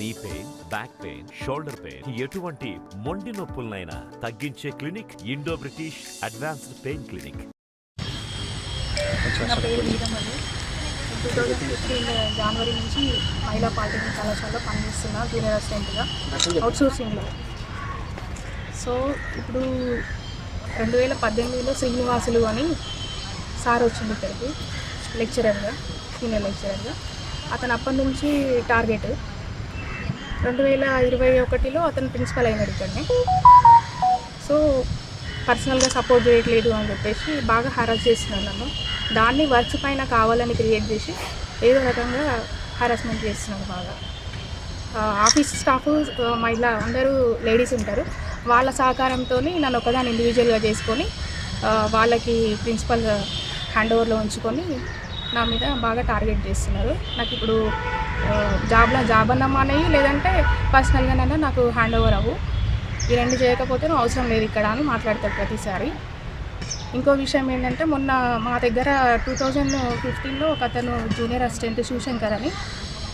Knee pain, back pain, shoulder pain, ఎటువంటి మొండి నొప్పులనైనా తగ్గించే clinic Indo British advanced pain clinic. నా పేరు వీరమల్లి. 2015 జనవరి నుంచి మహిళా పాలిటెక్నిక్ కళాశాలలో పనిచేస్తున్నా జూనియర్ అసిస్టెంట్గా అవుట్సోర్సింగ్లో. సో ఇప్పుడు 2018లో శ్రీనివాసులు అని సార్ వచ్చింది ఇక్కడికి లెక్చరర్గా, సీనియర్ లెక్చరర్గా. అతను అప్పటి నుంచి టార్గెట్. 2021లో అతను ప్రిన్సిపల్ అయినాడు ఇక్కడనే. సో పర్సనల్గా సపోర్ట్ చేయట్లేదు అని చెప్పేసి బాగా హరాస్ చేస్తున్నాడు నన్ను. దాన్ని వర్క్స్ పైన కావాలని క్రియేట్ చేసి ఏదో రకంగా హరాస్మెంట్ చేస్తున్నాడు బాగా. ఆఫీస్ స్టాఫ్ మహిళా అందరూ లేడీస్ ఉంటారు, వాళ్ళ సహకారంతో నన్ను ఒకదాన్ని ఇండివిజువల్గా చేసుకొని వాళ్ళకి ప్రిన్సిపల్ హ్యాండ్ ఓవర్లో ఉంచుకొని నా మీద బాగా టార్గెట్ చేస్తున్నారు. నాకు ఇప్పుడు జాబ్ అన్నా మానేయి, లేదంటే పర్సనల్గానైనా నాకు హ్యాండ్ ఓవర్ అవ్వు, ఈ రెండు చేయకపోతే నువ్వు అవసరం లేదు ఇక్కడ అని మాట్లాడతాడు ప్రతిసారి. ఇంకో విషయం ఏంటంటే మొన్న మా దగ్గర 2015లో ఒక అతను జూనియర్ అసిస్టెంట్ శివశంకర్ అని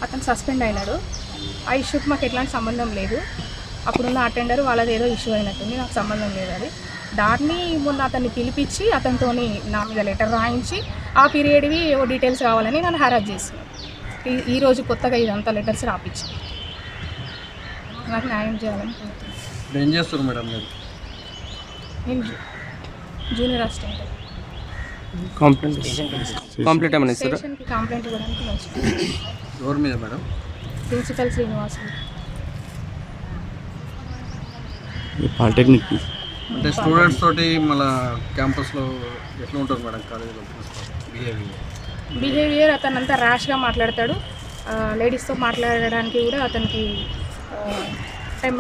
అతను సస్పెండ్ అయినాడు. ఆ ఇష్యూకి మాకు ఎట్లాంటి సంబంధం లేదు. అప్పుడున్న అటెండర్ వాళ్ళది ఏదో ఇష్యూ అయినట్టుంది, నాకు సంబంధం లేదు అది. దాన్ని మొన్న అతన్ని పిలిపించి అతనితో నా మీద లెటర్ రాయించి ఆ పీరియడ్వి ఏవో డీటెయిల్స్ కావాలని నన్ను హరాస్ చేస్తున్నాను. ఈరోజు కొత్తగా ఇదంతా లెటర్స్ రాపించి నాకు న్యాయం చేయాలని కోరుతున్నాను. ఏం చేస్తారు మేడం మీరు? నేను జూనియర్ అసిస్టెంట్. కంప్లైంట్ ఏమైనా ఇస్తారా? స్టేషన్కి కంప్లైంట్ ఇవ్వడానికి వచ్చింది. ఎవరి మీద మేడం? ప్రిన్సిపల్ శ్రీనివాసులు. పాలిటెక్నిక్ అంటే స్టూడెంట్స్ తోటి మళ్ళీ క్యాంపస్లో ఎట్లా ఉంటుంది మేడం కాలేజీలో బిహేవియర్? అతను అంతా ర్యాష్గా మాట్లాడతాడు. లేడీస్తో మాట్లాడడానికి కూడా అతనికి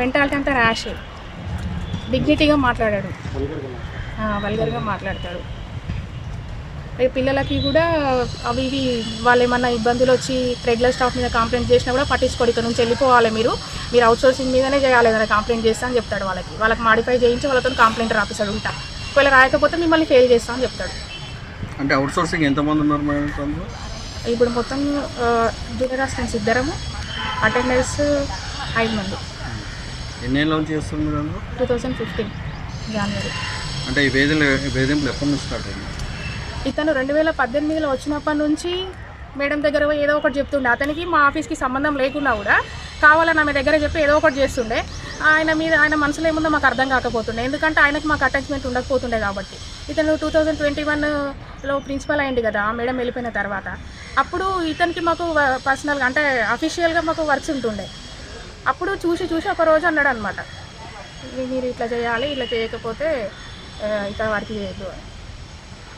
మెంటాలిటీ అంతా ర్యాష్. డిగ్నిటీగా మాట్లాడాడు, వల్గర్గా మాట్లాడతాడు. పిల్లలకి కూడా అవి ఇవి వాళ్ళు ఏమన్నా ఇబ్బందులు వచ్చి రెగ్యులర్ స్టాఫ్ మీద కంప్లైంట్ చేసినా కూడా పట్టించుకోడు. ఇక్కడ నుంచి వెళ్ళిపోవాలి, మీరు అవుట్సోర్సింగ్ మీదనే చేయాలి, ఏదైనా కంప్లైంట్ చేస్తా అని చెప్తాడు. వాళ్ళకి మాడిఫై చేయించి వాళ్ళతో కంప్లైంట్ రాపిస్తాడు ఉంటా. ఒకవేళ రాయకపోతే మిమ్మల్ని ఫెయిల్ చేస్తా అని చెప్తాడు. అంటే అవుట్సోర్సింగ్ ఎంతమంది ఉన్నారు మేడం? ఇప్పుడు మొత్తం జూనియర్ అసిస్టెంట్స్ 2, అటెండర్స్ 5 మంది. ఎన్నేళ్ళ నుంచి చేస్తారు మీరు? 2015 జనవరి. అంటే ఈ వేధింపులు ఎప్పటి నుంచి స్టార్ట్ అయింది? ఇతను 2018లో వచ్చినప్పటి నుంచి మేడం దగ్గర ఏదో ఒకటి చెప్తుండే. అతనికి మా ఆఫీస్కి సంబంధం లేకున్నా కూడా కావాలని ఆమె దగ్గర చెప్పి ఏదో ఒకటి చేస్తుండే. ఆయన మనసులో ఏముందో మాకు అర్థం కాకపోతుండే, ఎందుకంటే ఆయనకు మాకు అటాచ్మెంట్ ఉండకపోతుండే కాబట్టి. ఇతను 2021లో ప్రిన్సిపల్ అయ్యింది కదా మేడం వెళ్ళిపోయిన తర్వాత. అప్పుడు ఇతనికి మాకు పర్సనల్గా అంటే అఫీషియల్గా మాకు వర్క్స్ ఉంటుండే. అప్పుడు చూసి ఒక రోజు అన్నాడు అనమాట, మీరు ఇట్లా చేయాలి, ఇట్లా చేయకపోతే ఇక్కడ వర్క్ చేయొద్దు అని.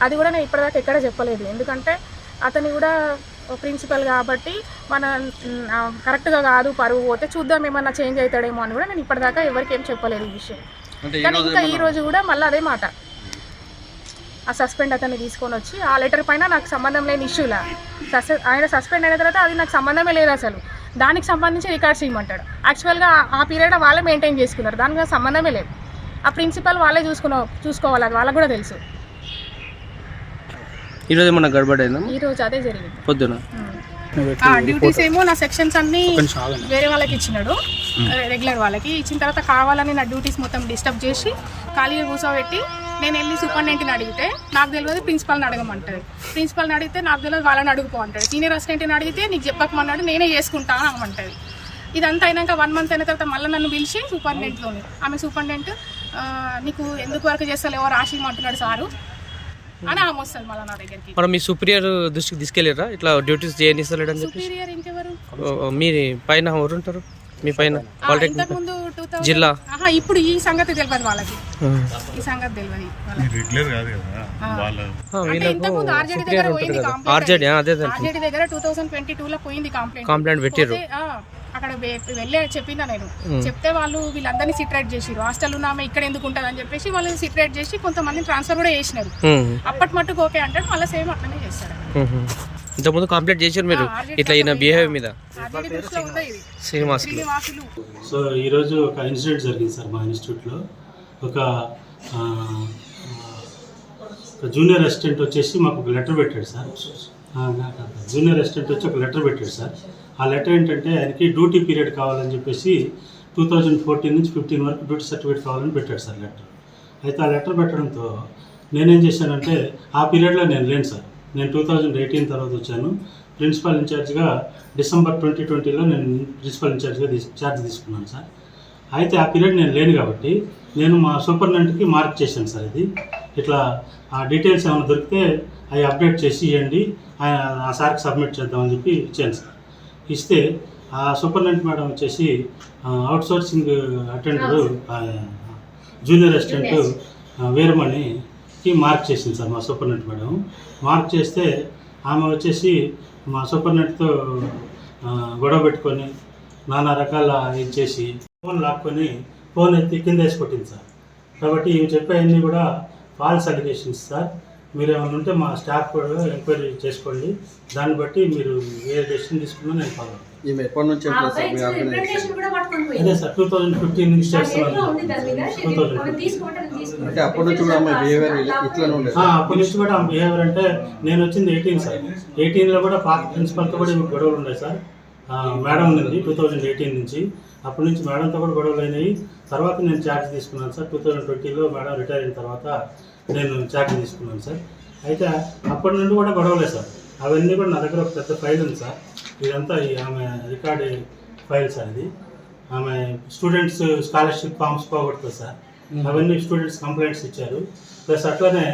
అది కూడా నేను ఇప్పటిదాకా ఎక్కడ చెప్పలేదు, ఎందుకంటే అతని కూడా ప్రిన్సిపల్ కాబట్టి మన కరెక్ట్గా కాదు, పరువు పోతే చూద్దాం ఏమన్నా చేంజ్ అవుతాడేమో అని కూడా నేను ఇప్పటిదాకా ఎవరికి ఏం చెప్పలేదు ఈ విషయం. కానీ ఇంకా ఈరోజు కూడా మళ్ళీ అదే మాట, ఆ సస్పెండ్ అతన్ని తీసుకొని వచ్చి ఆ లెటర్ పైన నాకు సంబంధం లేని ఇష్యూలా ఆయన సస్పెండ్ అయిన తర్వాత అది నాకు సంబంధమే లేదు అసలు, దానికి సంబంధించి రికార్డ్స్ ఇవ్వమంటాడు. యాక్చువల్గా ఆ పీరియడ్ వాళ్ళే మెయింటైన్ చేసుకున్నారు, దానికి నాకు సంబంధమే లేదు. ఆ ప్రిన్సిపల్ వాళ్ళే చూసుకోవాలి, అది వాళ్ళకు కూడా తెలుసు. ఈరోజు ఏమన్నా గడబడైందా? ఈరోజు అదే జరిగింది పొద్దున. డ్యూటీస్ ఏమో నా సెక్షన్స్ అన్నీ వేరే వాళ్ళకి ఇచ్చినాడు, రెగ్యులర్ వాళ్ళకి ఇచ్చిన తర్వాత కావాలని నా డ్యూటీస్ మొత్తం డిస్టర్బ్ చేసి ఖాళీగా కూర్చోబెట్టి నేను వెళ్ళి సూపరింటెండెంట్ని అడిగితే నాకు తెలియదు ప్రిన్సిపల్ని అడగమంటాడు, ప్రిన్సిపల్ని అడిగితే నాకు తెలియదు వాళ్ళని అడుగుపో అంటాడు, సీనియర్ అసిస్టెంట్ని అడిగితే నీకు చెప్పకమన్నాడు నేనే చేసుకుంటాను అనమంటాడు. ఇదంతా అయినాక 1 month అయిన తర్వాత మళ్ళీ నన్ను పిలిచి సూపరింటెండెంట్లోని ఆమె సూపరింటెండెంట్ నీకు ఎందుకు వర్క్ చేస్తలేవో రాసి అంటున్నాడు సారు అని ఆమె వస్తుంది మళ్ళీ నా దగ్గరికి. మరి మీ సుపీరియర్ దృష్టికి తీసుకెళ్ళారా ఇట్లా డ్యూటీస్ చేయనిస్తలేడని చెప్పి? సుపీరియర్ ఇంకెవరు? మీ పైన ఎవరు ఉంటారు మీ పైన? పాలిటెక్నిక్ ముందు జిల్లా. ఇప్పుడు ఈ సంగతి తెలియదు వాళ్ళకి, ఈ సంగతి తెలియదు. ఆర్జేడీ దగ్గర 2022లో పోయింది కంప్లైంట్ పెట్టారు. అక్కడ వెళ్ళే చెప్పిందా నేను చెప్తే వాళ్ళు వీళ్ళందరినీ సిట్రేట్ చేసిరు. హాస్టల్ ఉన్నామే ఇక్కడ ఎందుకు ఉంటుంది అని చెప్పేసి వాళ్ళు సిట్రేట్ చేసి కొంతమంది ట్రాన్స్ఫర్ కూడా చేసినారు. అప్పటి మట్టుకు ఓకే అంటాడు, మళ్ళీ సేమ్ అట్లనే చేస్తారు. ఇంతకుముందు కంప్లైంట్ చేశారు మీరు ఇట్లా ఈయన బిహేవియర్ మీద? శ్రీనివాసులు. సో ఈరోజు ఒక ఇన్సిడెంట్ జరిగింది సార్ మా ఇన్స్టిట్యూట్లో. ఒక జూనియర్ అసిస్టెంట్ వచ్చేసి మాకు ఒక లెటర్ పెట్టాడు సార్. జూనియర్ అసిస్టెంట్ వచ్చి ఒక లెటర్ పెట్టాడు సార్. ఆ లెటర్ ఏంటంటే ఆయనకి డ్యూటీ పీరియడ్ కావాలని చెప్పేసి 2014 నుంచి 15 వరకు డ్యూటీ సర్టిఫికేట్ కావాలని పెట్టాడు సార్ లెటర్. అయితే ఆ లెటర్ పెట్టడంతో నేనేం చేశానంటే ఆ పీరియడ్లో నేను లేను సార్. నేను 2018 తర్వాత వచ్చాను. ప్రిన్సిపల్ ఇన్ఛార్జ్గా డిసెంబర్ 2020లో నేను ప్రిన్సిపల్ ఇన్ఛార్జ్గా ఛార్జ్ తీసుకున్నాను సార్. అయితే ఆ పీరియడ్ నేను లేను కాబట్టి నేను మా సూపరింటెండెంట్కి మార్క్ చేశాను సార్. ఇది ఇట్లా ఆ డీటెయిల్స్ ఏమైనా దొరికితే అవి అప్డేట్ చేసి ఇవ్వండి, ఆ సార్కి సబ్మిట్ చేద్దామని చెప్పి ఇచ్చాను సార్. ఇస్తే ఆ సూపరింటెండెంట్ మేడం వచ్చేసి అవుట్సోర్సింగ్ అటెండరు జూనియర్ అసిస్టెంట్ వీరమణికి మార్క్ చేసింది సార్ మా సూపరింటెండెంట్ మేడం. మార్క్ చేస్తే ఆమె వచ్చేసి మా సూపరింటెండెంట్తో గొడవ పెట్టుకొని నానా రకాల ఇది చేసి ఫోన్ లాక్కొని ఫోన్ ఎత్తి కింద వేసి కొట్టింది సార్. కాబట్టి ఇవి చెప్పేవన్నీ కూడా ఫాల్స్ అలిగేషన్స్ సార్. మీరు ఏమైనా ఉంటే మా స్టాఫ్ కూడా ఎంక్వైరీ చేసుకోండి, దాన్ని బట్టి మీరు ఏ డెసిషన్ తీసుకున్నా నేను ఫాలో. ఈమె ఎప్పటి నుంచి సార్ మీ ఆర్గనైజేషన్? అదే సార్ 2015 నుంచి చేస్తున్నాను. అంటే అప్పటి నుంచి కూడా ఆమె బిహేవియర్ ఇట్లా ఉండేది? అప్పటి నుంచి కూడా ఆమె బిహేవియర్ అంటే నేను వచ్చింది 18 సార్. 18లో కూడా పాత ప్రిన్సిపల్తో కూడా గొడవలు ఉన్నాయి సార్. మేడం ఉంది 2018 నుంచి. అప్పటి నుంచి మేడంతో కూడా గొడవలు అయినాయి. తర్వాత నేను ఛార్జ్ తీసుకున్నాను సార్. 2020లో మేడం రిటైర్ అయిన తర్వాత నేను ఛార్జ్ తీసుకున్నాను సార్. అయితే అప్పటి నుండి కూడా గొడవలే సార్. అవన్నీ కూడా నా దగ్గర ఒక పెద్ద ఫైల్ ఉంది సార్. ఇదంతా ఆమె రికార్డ్ ఫైల్ సార్. ఇది ఆమె స్టూడెంట్స్ స్కాలర్షిప్ ఫామ్స్ పోగొడుతుంది సార్. అవన్నీ స్టూడెంట్స్ కంప్లైంట్స్ ఇచ్చారు. ప్లస్ అట్లనే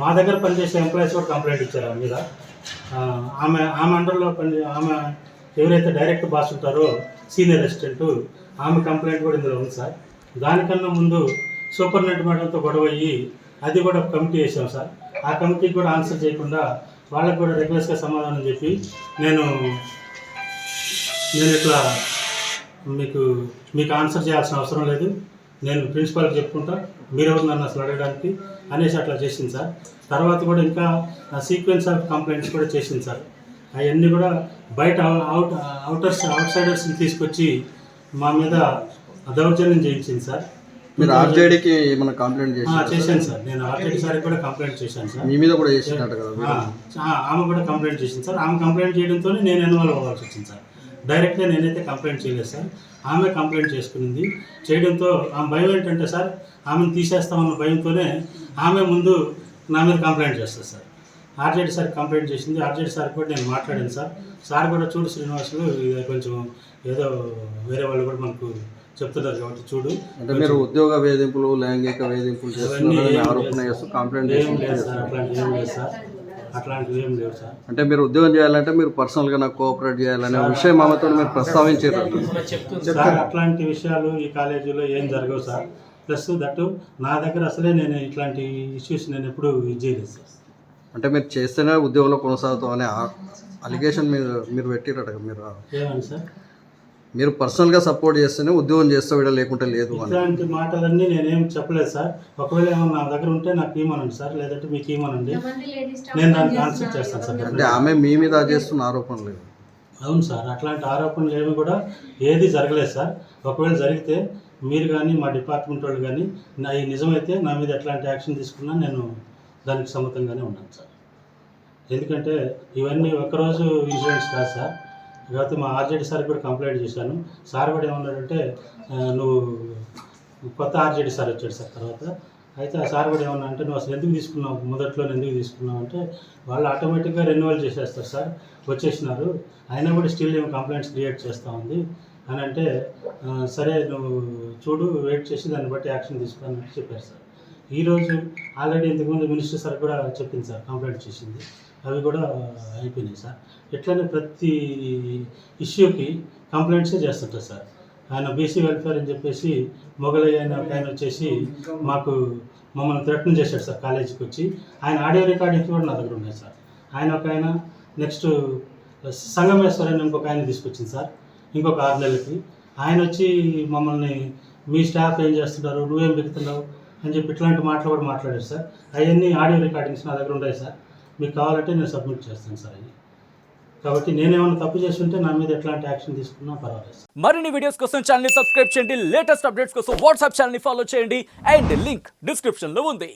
మా దగ్గర పనిచేసే ఎంప్లాయీస్ కూడా కంప్లైంట్ ఇచ్చారు ఆమె మీద. ఆమె అండర్లో ఆమె ఎవరైతే డైరెక్ట్ బాస్ ఉంటారో సీనియర్ అసిస్టెంట్, ఆమె కంప్లైంట్ కూడా ఇందులో ఉంది సార్. దానికన్నా ముందు సూపరింటెండెంట్ మేడంతో గొడవ అయ్యి అది కూడా కమిటీ వేసాం సార్. ఆ కమిటీకి కూడా ఆన్సర్ చేయకుండా వాళ్ళకు కూడా రెగ్యులర్స్గా సమాధానం చెప్పి నేను ఇట్లా మీకు ఆన్సర్ చేయాల్సిన అవసరం లేదు, నేను ప్రిన్సిపాల్కి చెప్పుకుంటా, మీరెవరు నన్ను అసలు అడగడానికి అనేసి అట్లా చేసింది సార్. తర్వాత కూడా ఇంకా సీక్వెన్స్ ఆఫ్ కంప్లైంట్స్ కూడా చేసింది సార్. అవన్నీ కూడా బయట అవుట్ సైడర్స్ని తీసుకొచ్చి మా మీద దౌర్జన్యం చేయించింది సార్. మీరు ఆర్జేడీకి ఏమైనా కంప్లైంట్ చేశాను సార్. నేను ఆర్జేడీ సార్కి కూడా కంప్లైంట్ చేశాను సార్. మీ మీద కూడా చేసినట్టు కదా? ఆమె కూడా కంప్లైంట్ చేసింది సార్. ఆమె కంప్లైంట్ చేయడంతో నేను ఇన్వాల్వ్ అవ్వాల్సి వచ్చింది సార్. డైరెక్ట్గా నేనైతే కంప్లైంట్ చేయలేదు సార్. ఆమె కంప్లైంట్ చేసుకునింది. చేయడంతో ఆమె భయం ఏంటంటే సార్, ఆమెను తీసేస్తామన్న భయంతోనే ఆమె ముందు నా మీద కంప్లైంట్ చేస్తుంది సార్. ఆర్జేడీ సార్ కంప్లైంట్ చేసింది. ఆర్జేడీ సార్ కూడా నేను మాట్లాడాను సార్. సార్ కూడా చూడు శ్రీనివాసులు, ఇది కొంచెం ఏదో వేరే వాళ్ళు కూడా మనకు చెప్తున్నారు కాబట్టి చూడు. అంటే మీరు ఉద్యోగ వేధింపులు, లైంగిక వేధింపులు చేస్తున్నారని ఆరోపణ చేస్తూ కంప్లైంట్ లేదు సార్. అట్లాంటివి ఏం లేదు సార్. అట్లాంటివి ఏం లేవు సార్. అంటే మీరు ఉద్యోగం చేయాలంటే మీరు పర్సనల్గా నాకు కోఆపరేట్ చేయాలనే విషయం ఆమెతో మీరు ప్రస్తావించారు సార్. అట్లాంటి విషయాలు ఈ కాలేజీలో ఏం జరగవు సార్. ప్లస్ దట్టు నా దగ్గర అసలే నేను ఇట్లాంటి ఇష్యూస్ నేను ఎప్పుడు ఇది చేయలేదు సార్. అంటే మీరు చేస్తేనే ఉద్యోగంలో కొనసాగుతాం అనే అలిగేషన్ మీరు పెట్టిరట. మీరు ఏమని సార్? మీరు పర్సనల్గా సపోర్ట్ చేస్తేనే ఉద్యోగం చేస్తే వీడ లేకుంటే లేదు అని. ఇట్లాంటి మాటలన్నీ నేనేం చెప్పలేదు సార్. ఒకవేళ ఏమన్నా నా దగ్గర ఉంటే నాకు ఏమనండి సార్, లేదంటే మీకు ఏమనండి, నేను దానికి ఆన్సర్ చేస్తాను సార్. అంటే ఆమె మీ మీద చేస్తున్న ఆరోపణ లేదు? అవును సార్. అట్లాంటి ఆరోపణలు ఏమి కూడా ఏది జరగలేదు సార్. ఒకవేళ జరిగితే మీరు కానీ మా డిపార్ట్మెంట్ వాళ్ళు కానీ ఈ నిజమైతే నా మీద ఎట్లాంటి యాక్షన్ తీసుకున్నా నేను దానికి సమ్మతంగానే ఉన్నాను సార్. ఎందుకంటే ఇవన్నీ ఒకరోజు ఇన్సిడెంట్స్ కాదు సార్. కాబట్టి మా ఆర్జేడీ సార్ కూడా కంప్లైంట్ చేశాను. సార్ కూడా ఏమన్నాడంటే నువ్వు కొత్త ఆర్జేడీ సార్ వచ్చాడు సార్ తర్వాత. అయితే ఆ సార్ కూడా ఏమన్నా అంటే నువ్వు అసలు ఎందుకు తీసుకున్నావు, మొదట్లో ఎందుకు తీసుకున్నావు అంటే వాళ్ళు ఆటోమేటిక్గా రెన్యువల్ చేసేస్తారు సార్, వచ్చేసినారు, అయినా కూడా స్టిల్ ఏమో కంప్లైంట్స్ క్రియేట్ చేస్తూ ఉంది అని అంటే సరే నువ్వు చూడు, వెయిట్ చేసి దాన్ని బట్టి యాక్షన్ తీసుకోవాలని చెప్పారు సార్. ఈరోజు ఆల్రెడీ ఇంతకుముందు మినిస్టర్ సార్ కూడా చెప్పింది సార్, కంప్లైంట్ చేసింది, అవి కూడా అయిపోయినాయి సార్. ఇట్లనే ప్రతి ఇష్యూకి కంప్లైంట్సే చేస్తుంటారు సార్. ఆయన బీసీ వెల్ఫేర్ అని చెప్పేసి మొగలయ్య అయిన ఒక ఆయన వచ్చేసి మమ్మల్ని థ్రెటన్ చేశాడు సార్ కాలేజీకి వచ్చి. ఆయన ఆడియో రికార్డింగ్స్ కూడా నా దగ్గర ఉన్నాయి సార్. ఆయన ఒక ఆయన నెక్స్ట్ సంగమేశ్వర్ అని ఇంకొక ఆయన తీసుకొచ్చింది సార్ ఇంకొక 6 నెలలకి. ఆయన వచ్చి మమ్మల్ని మీ స్టాఫ్ ఏం చేస్తున్నారు, నువ్వేం పెడుతున్నావు అని చెప్పి ఇట్లాంటి మాటలు కూడా మాట్లాడారు సార్. అవన్నీ ఆడియో రికార్డింగ్స్ నా దగ్గర ఉన్నాయి సార్. మీకు కావాలంటే నేను సబ్మిట్ చేస్తాను సార్ అవి. కాబట్టి నేనేమన్నా తప్పు చేస్తుంటే నా మీద ఎట్లాంటి యాక్షన్ తీసుకున్నా పర్వాలేదు. మరిన్ని వీడియోస్ కోసం ఛానల్ ని సబ్స్క్రైబ్ చేయండి, లేటెస్ట్ అప్డేట్స్ కోసం వాట్సాప్ ఛానల్ ని ఫాలో చేయండి అండ్ లింక్ డిస్క్రిప్షన్ లో ఉంది.